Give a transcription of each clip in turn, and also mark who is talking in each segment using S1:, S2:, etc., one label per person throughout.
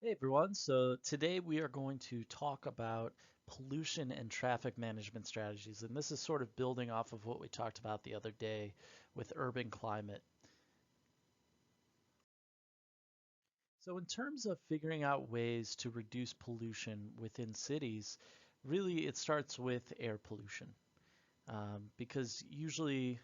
S1: Hey everyone, so today we are going to talk about pollution and traffic management strategies, and this is sort of building off of what we talked about the other day with urban climate. So, in terms of figuring out ways to reduce pollution within cities, really it starts with air pollution, because usually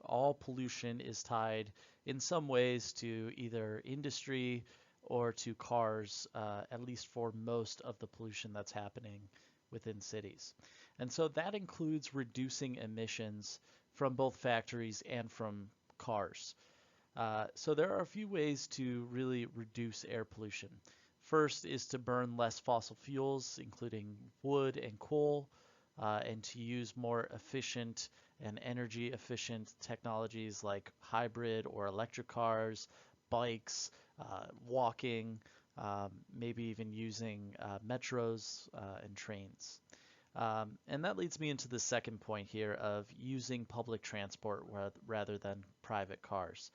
S1: all pollution is tied in some ways to either industry or to cars, at least for most of the pollution that's happening within cities. And so that includes reducing emissions from both factories and from cars. So there are a few ways to really reduce air pollution. First is to burn less fossil fuels, including wood and coal, and to use more efficient and energy efficient technologies like hybrid or electric cars, bikes, walking, maybe even using metros and trains. And that leads me into the second point here of using public transport rather than private cars.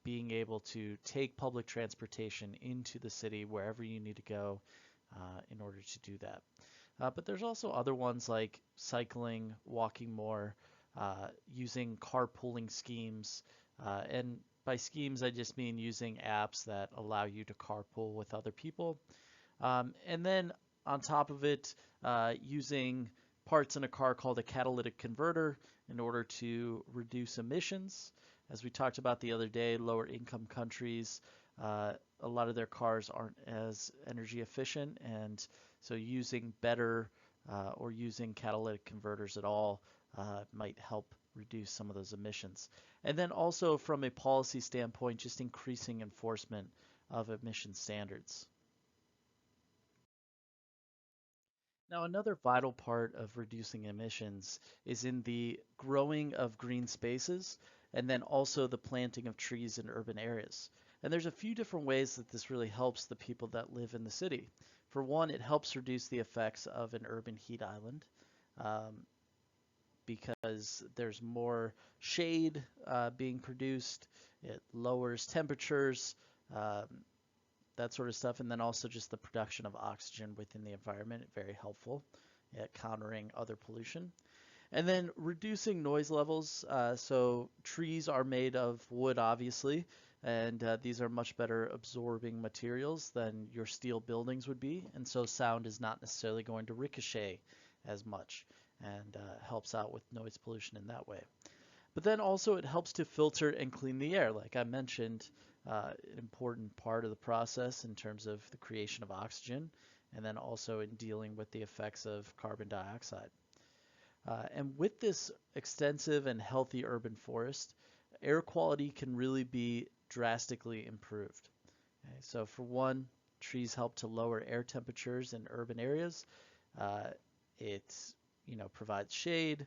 S1: Being able to take public transportation into the city wherever you need to go in order to do that. But there's also other ones like cycling, walking more, using carpooling schemes. And by schemes, I just mean using apps that allow you to carpool with other people. And then on top of it, using parts in a car called a catalytic converter in order to reduce emissions. As we talked about the other day, lower income countries, a lot of their cars aren't as energy efficient, and so using better or using catalytic converters at all might help reduce some of those emissions. And then also from a policy standpoint, just increasing enforcement of emission standards. Now, another vital part of reducing emissions is in the growing of green spaces and then also the planting of trees in urban areas. And there's a few different ways that this really helps the people that live in the city. For one, it helps reduce the effects of an urban heat island um, because there's more shade being produced. It lowers temperatures, um, that sort of stuff, and then also just the production of oxygen within the environment, very helpful at countering other pollution. And then reducing noise levels. So trees are made of wood, obviously, and these are much better absorbing materials than your steel buildings would be, and so sound is not necessarily going to ricochet as much and helps out with noise pollution in that way. But then also it helps to filter and clean the air. Like I mentioned, an important part of the process in terms of the creation of oxygen, and then also in dealing with the effects of carbon dioxide. And with this extensive and healthy urban forest, air quality can really be drastically improved. Okay, so for one, trees help to lower air temperatures in urban areas. Uh, it, provides shade.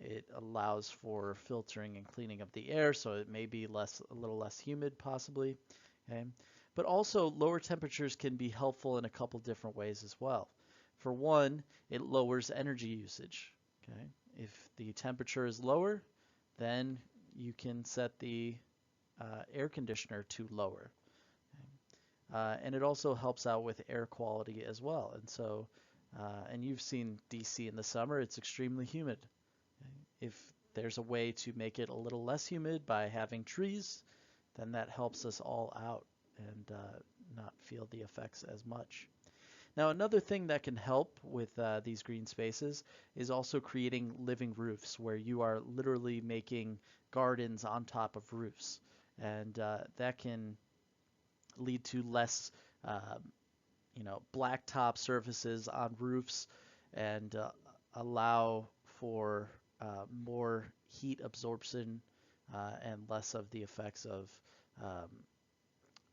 S1: It allows for filtering and cleaning of the air, so it may be a little less humid, possibly. Okay, but also lower temperatures can be helpful in a couple different ways as well. For one, it lowers energy usage. Okay, if the temperature is lower, then you can set the air conditioner to lower. And it also helps out with air quality as well. And so, and you've seen DC in the summer, it's extremely humid. If there's a way to make it a little less humid by having trees, then that helps us all out and not feel the effects as much. Now, another thing that can help with these green spaces is also creating living roofs where you are literally making gardens on top of roofs. And that can lead to less, uh, blacktop surfaces on roofs and allow for more heat absorption and less of the effects of um,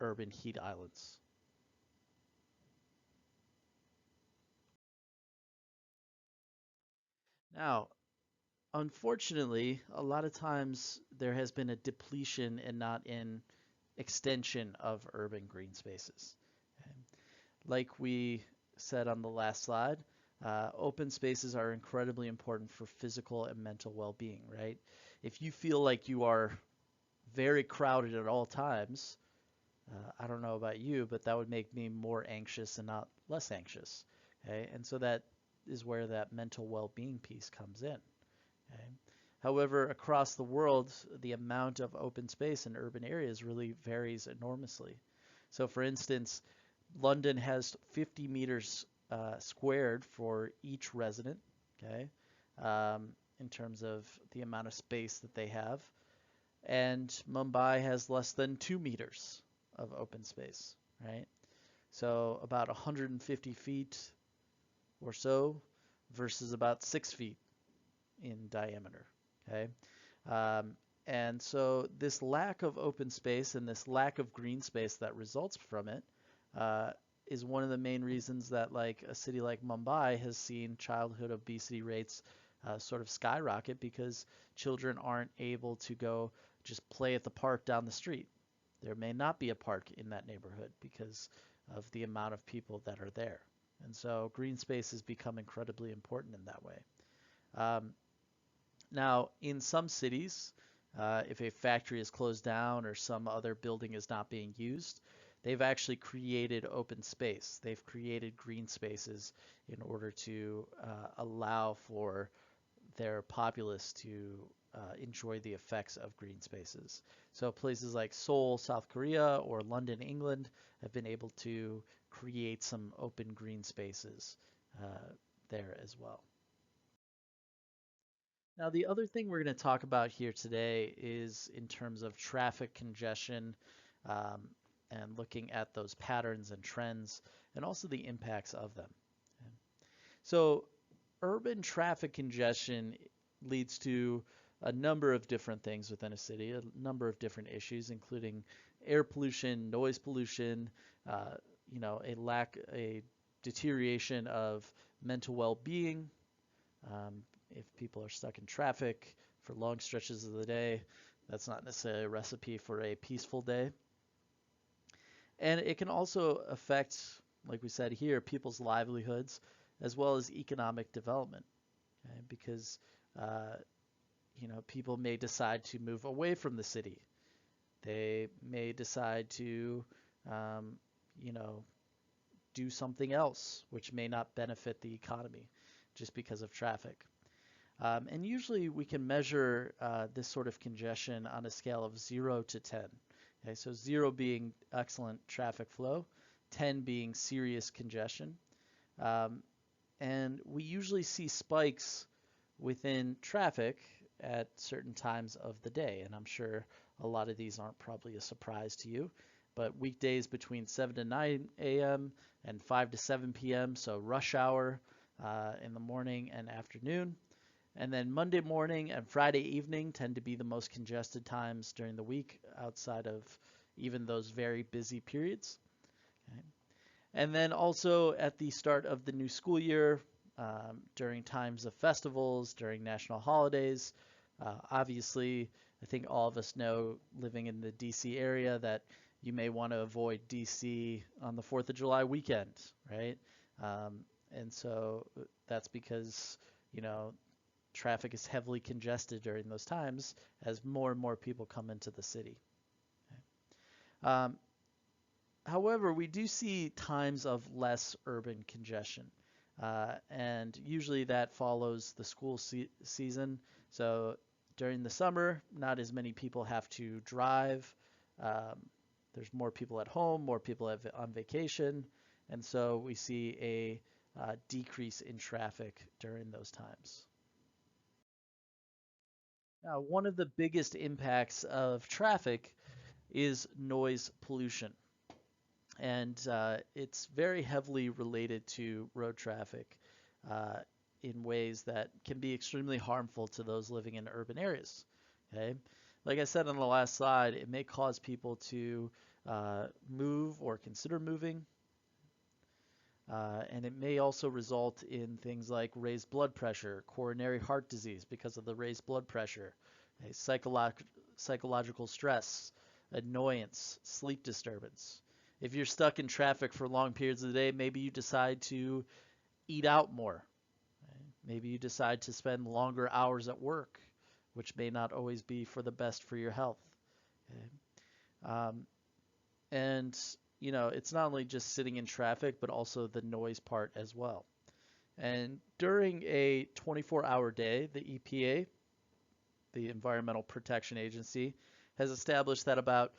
S1: urban heat islands. Now, unfortunately, a lot of times there has been a depletion and not an extension of urban green spaces. Okay? Like we said on the last slide, open spaces are incredibly important for physical and mental well-being, right? If you feel like you are very crowded at all times, I don't know about you, but that would make me more anxious and not less anxious. Okay, and so that is where that mental well-being piece comes in. Okay? However, across the world, the amount of open space in urban areas really varies enormously. So, for instance, London has 50 meters squared for each resident, okay, in terms of the amount of space that they have. And Mumbai has less than 2 meters of open space, right? So about 150 feet or so versus about 6 feet in diameter, okay? Um, and so this lack of open space and this lack of green space that results from it uh, is one of the main reasons that like a city like Mumbai has seen childhood obesity rates sort of skyrocket because children aren't able to go just play at the park down the street. There may not be a park in that neighborhood because of the amount of people that are there. And so green space has become incredibly important in that way. Um, Now, in some cities, if a factory is closed down or some other building is not being used, they've actually created open space. They've created green spaces in order to allow for their populace to enjoy the effects of green spaces. So places like Seoul, South Korea, or London, England, have been able to create some open green spaces there as well. Now, the other thing we're going to talk about here today is in terms of traffic congestion um, and looking at those patterns and trends and also the impacts of them. Okay. So, urban traffic congestion leads to a number of different things within a city, a number of different issues, including air pollution, noise pollution, uh, a deterioration of mental well-being, um, if people are stuck in traffic for long stretches of the day, that's not necessarily a recipe for a peaceful day. And it can also affect, like we said here, people's livelihoods as well as economic development. Okay? Because uh, people may decide to move away from the city. They may decide to, um, you know, do something else, which may not benefit the economy just because of traffic. And usually we can measure this sort of congestion on a scale of 0 to 10. Okay, so 0 being excellent traffic flow, 10 being serious congestion. Um, and we usually see spikes within traffic at certain times of the day. And I'm sure a lot of these aren't probably a surprise to you. But weekdays between 7 to 9 a.m. and 5 to 7 p.m., so rush hour in the morning and afternoon. And then Monday morning and Friday evening tend to be the most congested times during the week outside of even those very busy periods. Okay. And then also at the start of the new school year, during times of festivals, during national holidays. Obviously, I think all of us know living in the DC area that you may want to avoid DC on the 4th of July weekend, right? Um, and so that's because, you know, traffic is heavily congested during those times as more and more people come into the city. Okay. However, we do see times of less urban congestion, and usually that follows the school season. So during the summer, not as many people have to drive. Um, there's more people at home, more people on vacation, and so we see a decrease in traffic during those times. Now, one of the biggest impacts of traffic is noise pollution. And it's very heavily related to road traffic uh, in ways that can be extremely harmful to those living in urban areas. Okay, like I said on the last slide, it may cause people to move or consider moving, and it may also result in things like raised blood pressure, coronary heart disease because of the raised blood pressure, okay, psychological stress, annoyance, sleep disturbance. If you're stuck in traffic for long periods of the day, maybe you decide to eat out more. Right? Maybe you decide to spend longer hours at work, which may not always be for the best for your health. Okay? Um, And, it's not only just sitting in traffic, but also the noise part as well. And during a 24-hour day, the EPA, the Environmental Protection Agency, has established that about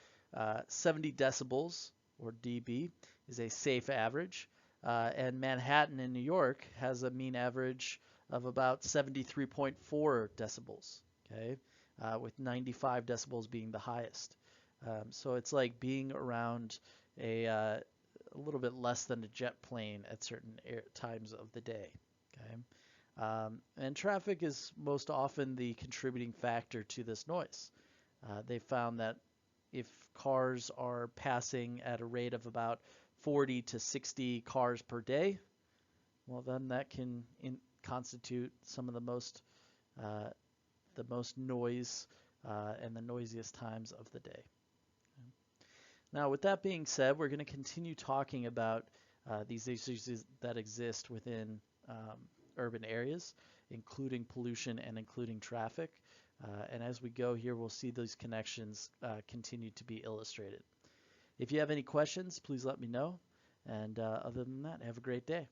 S1: 70 decibels, or dB, is a safe average. And Manhattan in New York has a mean average of about 73.4 decibels, okay, with 95 decibels being the highest. So it's like being around a little bit less than a jet plane at certain times of the day. Okay. And traffic is most often the contributing factor to this noise. They found that if cars are passing at a rate of about 40 to 60 cars per day, well, then that can constitute some of uh, the most noise and the noisiest times of the day. Now, with that being said, we're going to continue talking about these issues that exist within urban areas, including pollution and including traffic. And as we go here, we'll see those connections continue to be illustrated. If you have any questions, please let me know. And other than that, have a great day.